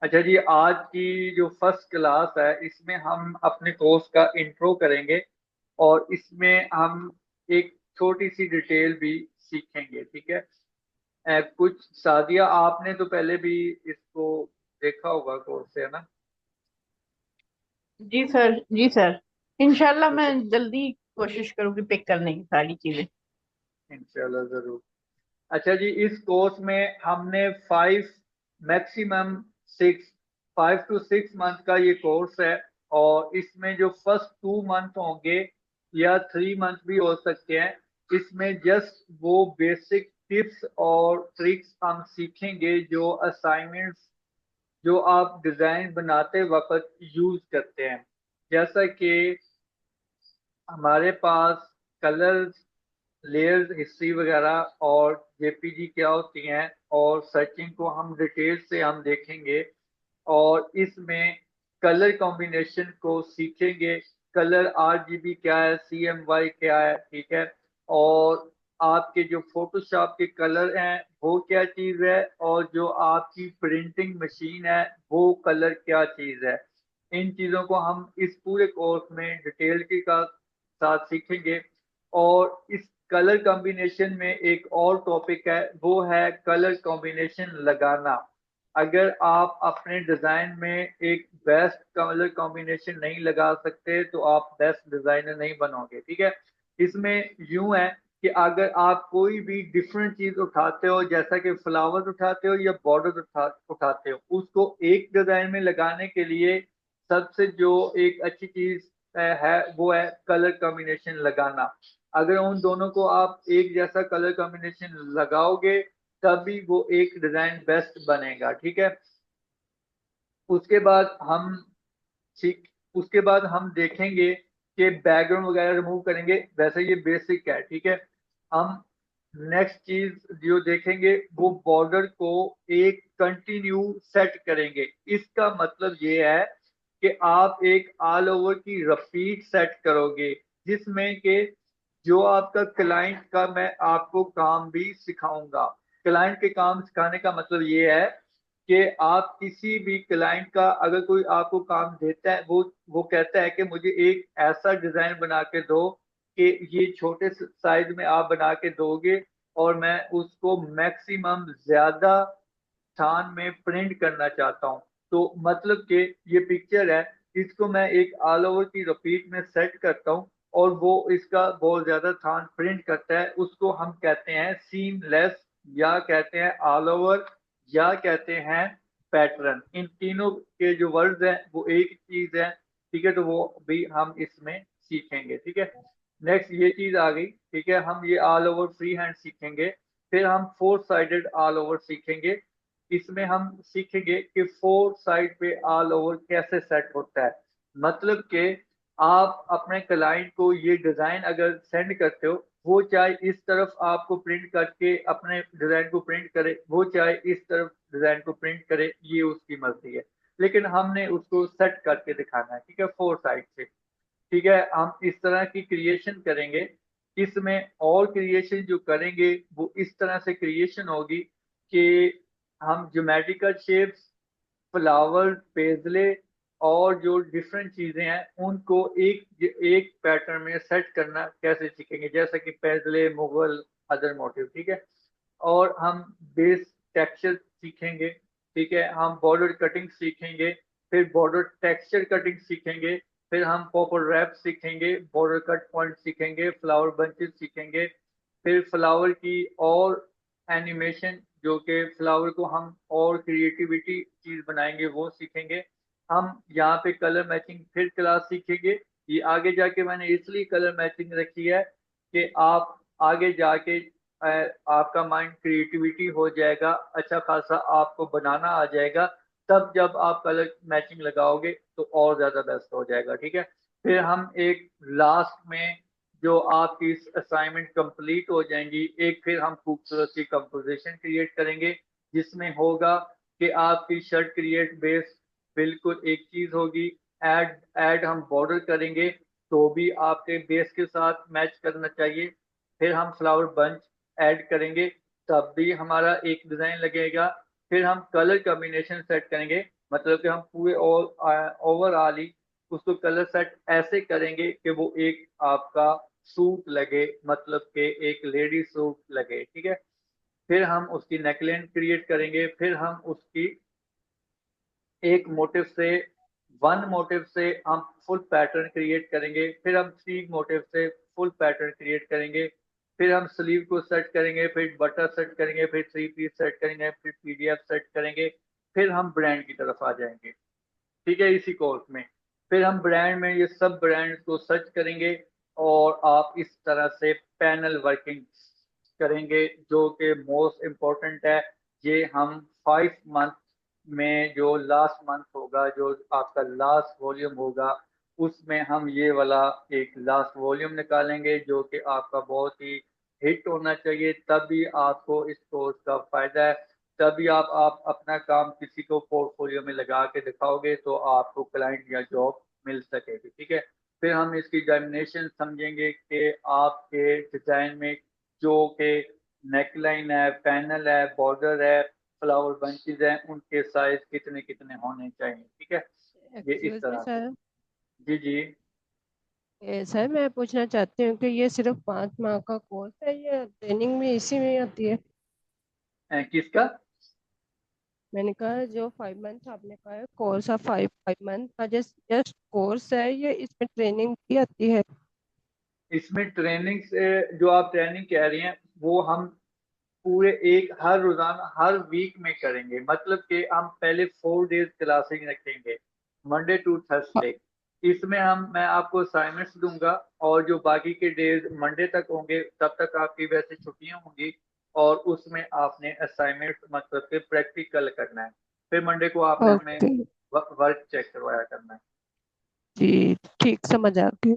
अच्छा जी, आज की जो फर्स्ट क्लास है इसमें हम अपने कोर्स का इंट्रो करेंगे और इसमें हम एक छोटी सी डिटेल भी सीखेंगे, ठीक है। कुछ सादिया, आपने तो पहले भी इसको देखा होगा कोर्स, है ना? जी सर, जी सर। इंशाल्लाह ठीक मैं है, जल्दी कोशिश करूंगी पिक करने की सारी चीजें। इंशाल्लाह जरूर। अच्छा जी, इस कोर्स में हमने 6 5 to 6 मंथ का ये कोर्स है। और इसमें जो फर्स्ट 2 मंथ होंगे या 3 मंथ भी हो सकते हैं, इसमें जस्ट वो बेसिक टिप्स और ट्रिक्स हम सीखेंगे जो असाइनमेंट्स जो आप डिजाइन बनाते वक्त यूज करते हैं। जैसा कि हमारे पास कलर्स, लेयर्स, हिस्ट्री वगैरह और जेपीजी क्या होती हैं, और सर्चिंग को हम डिटेल से हम देखेंगे। और इसमें कलर कॉम्बिनेशन को सीखेंगे। कलर आरजीबी क्या है, सीएमवाई क्या है, ठीक है। और आपके जो फोटोशॉप के कलर हैं वो क्या चीज़ है, और जो आपकी प्रिंटिंग मशीन है वो कलर क्या चीज़ है। इन चीज़ों को हम इस पूरे कोर्स में डिटेल के साथ सीखेंगे। और इस कलर कॉम्बिनेशन में एक और टॉपिक है, वो है कलर कॉम्बिनेशन लगाना। अगर आप अपने डिजाइन में एक बेस्ट कलर कॉम्बिनेशन नहीं लगा सकते तो आप बेस्ट डिजाइनर नहीं बनोगे, ठीक है। इसमें यूं है कि अगर आप कोई भी डिफरेंट चीज उठाते हो, जैसा कि फ्लावर्स उठाते हो या बॉर्डर उठाते हो, उसको एक डिजाइन में लगाने के लिए सबसे जो एक अच्छी चीज है वो है कलर कॉम्बिनेशन लगाना। अगर उन दोनों को आप एक जैसा कलर कॉम्बिनेशन लगाओगे तभी वो एक डिजाइन बेस्ट बनेगा, ठीक है। उसके बाद हम ठीक उसके बाद हम देखेंगे कि बैकग्राउंड वगैरह रिमूव करेंगे। वैसे ये बेसिक है, ठीक है। हम नेक्स्ट चीज जो देखेंगे वो बॉर्डर को एक कंटिन्यू सेट करेंगे। इसका मतलब ये है कि आप एक ऑल ओवर की रिपीट सेट करोगे, जिसमें कि जो आपका क्लाइंट का मैं आपको काम भी सिखाऊंगा। क्लाइंट के काम सिखाने का मतलब ये है कि आप किसी भी क्लाइंट का अगर कोई आपको काम देता है, वो कहता है कि मुझे एक ऐसा डिजाइन बना के दो कि ये छोटे साइज में आप बना के दोगे और मैं उसको मैक्सिमम ज्यादा स्थान में प्रिंट करना चाहता हूँ। तो मतलब कि ये पिक्चर है, इसको मैं एक ऑल ओवर की रिपीट में सेट करता हूँ और वो इसका बहुत ज्यादा स्थान प्रिंट करता है। उसको हम कहते हैं सीमलेस, या कहते हैं ऑल ओवर, या कहते हैं पैटर्न। इन तीनों के जो वर्ड्स हैं वो एक चीज है, ठीक है। तो वो भी हम इसमें सीखेंगे, ठीक है। नेक्स्ट ये चीज आ गई, ठीक है। हम ये ऑल ओवर फ्री हैंड सीखेंगे। फिर हम फोर साइडेड ऑल ओवर सीखेंगे। इसमें हम सीखेंगे कि फोर साइड पे ऑल ओवर कैसे सेट होता है। मतलब कि आप अपने क्लाइंट को ये डिजाइन अगर सेंड करते हो, वो चाहे इस तरफ आपको प्रिंट करके अपने डिजाइन को प्रिंट करे, वो चाहे इस तरफ डिजाइन को प्रिंट करे, ये उसकी मर्जी है। लेकिन हमने उसको सेट करके दिखाना है, ठीक है, फोर साइड से। ठीक है, हम इस तरह की क्रिएशन करेंगे। इसमें और क्रिएशन जो करेंगे वो इस तरह से क्रिएशन होगी कि हम ज्योमेट्रिकल शेप्स, फ्लावर, पेजले और जो डिफरेंट चीजें हैं उनको एक एक पैटर्न में सेट करना कैसे सीखेंगे, जैसे कि पेजले, मुगल, अदर मोटिव, ठीक है। और हम बेस टेक्सचर सीखेंगे, ठीक है। हम बॉर्डर कटिंग सीखेंगे, फिर बॉर्डर टेक्सचर कटिंग सीखेंगे, फिर हम पॉपर रैप सीखेंगे, बॉर्डर कट पॉइंट सीखेंगे, फ्लावर बंचेस सीखेंगे। फिर फ्लावर की और एनिमेशन, जो कि फ्लावर को हम और क्रिएटिविटी चीज बनाएंगे, वो सीखेंगे। हम यहाँ पे कलर मैचिंग फिर क्लास सीखेंगे। ये आगे जाके मैंने इसलिए कलर मैचिंग रखी है कि आप आगे जाके आपका माइंड क्रिएटिविटी हो जाएगा, अच्छा खासा आपको बनाना आ जाएगा। तब जब आप कलर मैचिंग लगाओगे तो और ज्यादा बेस्ट हो जाएगा, ठीक है। फिर हम एक लास्ट में जो आपकी असाइनमेंट कंप्लीट हो जाएंगी, एक फिर हम खूबसूरत सी कंपोजिशन क्रिएट करेंगे, जिसमें होगा कि आपकी शर्ट क्रिएट बेस बिल्कुल एक चीज होगी। ऐड ऐड हम बॉर्डर करेंगे तो भी आपके बेस के साथ मैच करना चाहिए। फिर हम फ्लावर बंच ऐड करेंगे तब भी हमारा एक डिजाइन लगेगा। फिर हम कलर कॉम्बिनेशन सेट करेंगे मतलब कि हम पूरे ओवरऑल ही उसको कलर सेट ऐसे करेंगे कि वो एक आपका सूट लगे, मतलब कि एक लेडी सूट लगे, ठीक है। फिर हम उसकी नेकलाइन क्रिएट करेंगे, फिर हम उसकी एक मोटिव से, वन मोटिव से हम फुल पैटर्न क्रिएट करेंगे, फिर हम थ्री मोटिव से फुल पैटर्न क्रिएट करेंगे, फिर हम स्लीव को सेट करेंगे, फिर बटर सेट करेंगे, फिर थ्री पीस सेट करेंगे, फिर पीडीएफ सेट करेंगे, फिर हम ब्रांड की तरफ आ जाएंगे, ठीक है, इसी कोर्स में। फिर हम ब्रांड में ये सब ब्रांड्स को सर्च करेंगे और आप इस तरह से पैनल वर्किंग करेंगे, जो कि मोस्ट इम्पोर्टेंट है। ये हम 5 मंथ में, जो लास्ट मंथ होगा, जो आपका लास्ट वॉल्यूम होगा, उसमें हम ये वाला एक लास्ट वॉल्यूम निकालेंगे, जो कि आपका बहुत ही हिट होना चाहिए, तभी आपको इस कोर्स का फायदा है। तभी आप अपना काम किसी को पोर्टफोलियो में लगा के दिखाओगे तो आपको क्लाइंट या जॉब मिल सकेगी, ठीक है। फिर हम इसकी डायमेंशन समझेंगे कि आपके डिजाइन में जो के नेकलाइन है, पैनल है, बॉर्डर है, फ्लावर बंचेज है, उनके साइज कितने कितने होने चाहिए, ठीक है। ये इस एक्सक्यूज मी तरह से। सर। जी जी। सर मैं पूछना चाहती हूँ कि ये सिर्फ 5 माह का कोर्स है या ट्रेनिंग भी इसी में आती है? किसका? मैंने कहा जो 5 मंथ आपने कहा है कोर्स ऑफ 5 5 मंथ का जस्ट जस्ट कोर्स है, ये इसमें ट्रेनिंग भी आती है? इसमें ट्रेनिंग से, जो आप ट्रेनिंग कह रही हैं, वो हम पूरे एक हर रोजाना हर वीक में करेंगे, मतलब कि हम पहले 4 डेज क्लासिंग रखेंगे, मंडे टू थर्सडे। इसमें मैं आपको असाइनमेंट्स दूंगा, और जो बाकी के डेज मंडे तक होंगे, तब तक आपकी वैसे छुट्टियां होंगी, और उसमें आपने असाइनमेंट मतलब कि प्रैक्टिकल करना है। फिर मंडे को आपने हमें ओके वर्क चेक करवाया करना है। जी, ठीक समझ आ गई।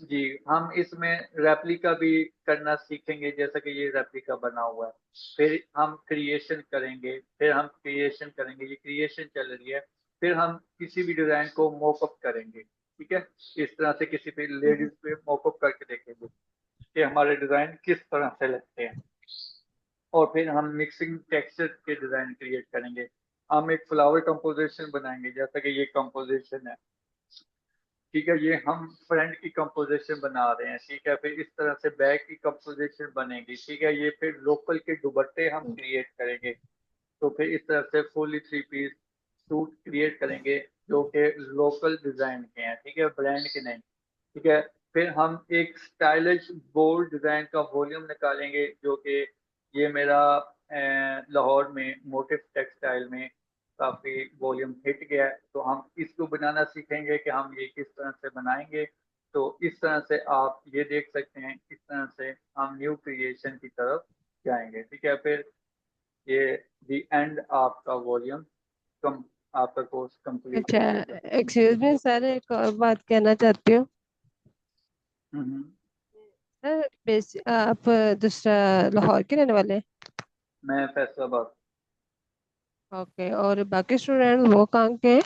जी। हम इसमें रेप्लिका भी करना सीखेंगे, जैसा कि ये रेप्लिका बना हुआ है। फिर हम क्रिएशन करेंगे, ये क्रिएशन चल रही है। फिर हम किसी भी डिजाइन को मॉकअप करेंगे, ठीक है। इस तरह से किसी भी लेडीज पे मॉकअप करके देखेंगे कि हमारे डिजाइन किस तरह से लगते हैं। और फिर हम मिक्सिंग टेक्सचर के डिजाइन क्रिएट करेंगे। हम एक फ्लावर कंपोजिशन बनाएंगे, जैसा कि ये कंपोजिशन है, ठीक है। ये हम फ्रंट की कंपोजिशन बना रहे हैं, ठीक है। फिर इस तरह से बैक की कंपोजिशन बनेगी, ठीक है। ये फिर लोकल के दुपट्टे हम क्रिएट करेंगे। तो फिर इस तरह से fully three piece suit create करेंगे, जो कि लोकल डिजाइन के हैं, ठीक है, ब्रांड के नहीं, ठीक है। फिर हम एक स्टाइलिश बोल्ड डिजाइन का वॉल्यूम निकालेंगे, जो कि ये मेरा लाहौर में मोटिव टेक्सटाइल में काफी वॉल्यूम हिट गया है, तो हम इसको बनाना सीखेंगे कि हम ये किस तरह से बनाएंगे। तो इस तरह से आप ये देख सकते हैं, इस तरह से हम न्यू क्रिएशन की तरफ जाएंगे, ठीक है। फिर ये दी एंड आपका वॉल्यूम कम, आपका कोर्स कंप्लीट अच्छा, हो जाएगा। एक्सक्यूज मी सर, एक और बात कहना चाहती हूँ। हम्म। सर आप दूसरा लाहौर के रहने वाले हैं? मैं फैसलाबाद। ओके, और बाकी स्टूडेंट वो कहाँ के हैं?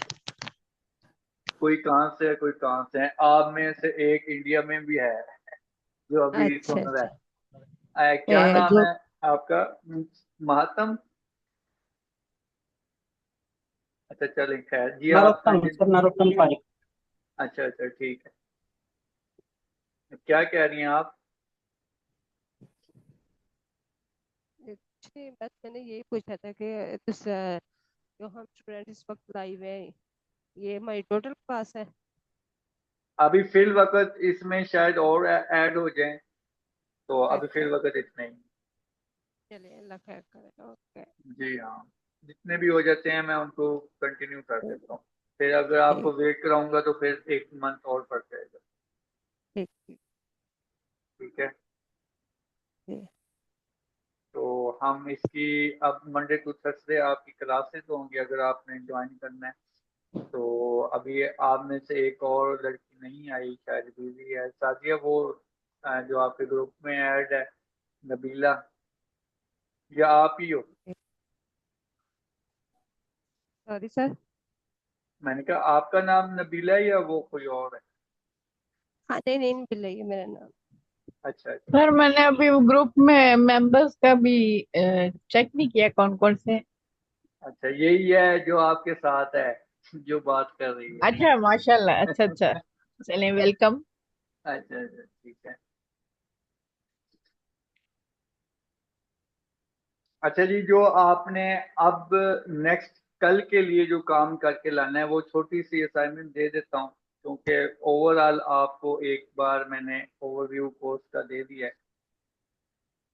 कोई कहाँ से है, कोई कहाँ से है, आप में से एक इंडिया में भी है जो अभी अच्छा सुन रहा अच्छा। है। क्या नाम जो है आपका? महात्म? अच्छा चलें, खैर जी, आप नरोत्तम कंटिन्यू। सर, नरोत्तम पारिक। अच्छा अच्छा, ठीक है। क्या कह रही हैं आप? कुछ नहीं, बस मैंने यही पूछा था कि दूसरा जो हम स्टूडेंट इस वक्त लाइव है, ये हमारी टोटल क्लास है? अभी फिल वक्त इसमें शायद और ऐड हो जाए, तो अभी अच्छा, फिल वक्त इतना ही। चलिए अल्लाह खैर करे। ओके। जी हाँ। जितने भी हो जाते हैं मैं उनको कंटिन्यू कर देता हूँ। फिर अगर आपको ठीक वेट कराऊंगा तो फिर एक मंथ और पड़ जाएगा, ठीक ठीक ठीक है। ठीक। तो हम इसकी अब मंडे टू थर्सडे आपकी क्लासेस होंगी, अगर आपने ज्वाइन करना है तो। अभी आप में से एक और लड़की नहीं आई, शायद बिजी है, सादिया, वो जो आपके ग्रुप में ऐड है, नबीला, या आप ही हो? Sorry sir. मैंने कहा आपका नाम नबीला है या वो कोई और है? हाँ नहीं नहीं, बिल्ला ये मेरा नाम। अच्छा अच्छा। सर मैंने अभी ग्रुप में मेंबर्स का भी चेक नहीं किया कौन कौन से हैं। अच्छा, यही है जो आपके साथ है, जो बात कर रही है। अच्छा माशाल्लाह, अच्छा अच्छा। चलें, वेलकम। अच्छा अच्छा, ठीक है। अच्छा जी, जो आपने अब नेक्स्ट कल के लिए जो काम करके लाना है, वो छोटी सी असाइनमेंट दे देता हूँ, क्योंकि ओवरऑल आपको एक बार मैंने ओवरव्यू कोर्स का दे दिया है।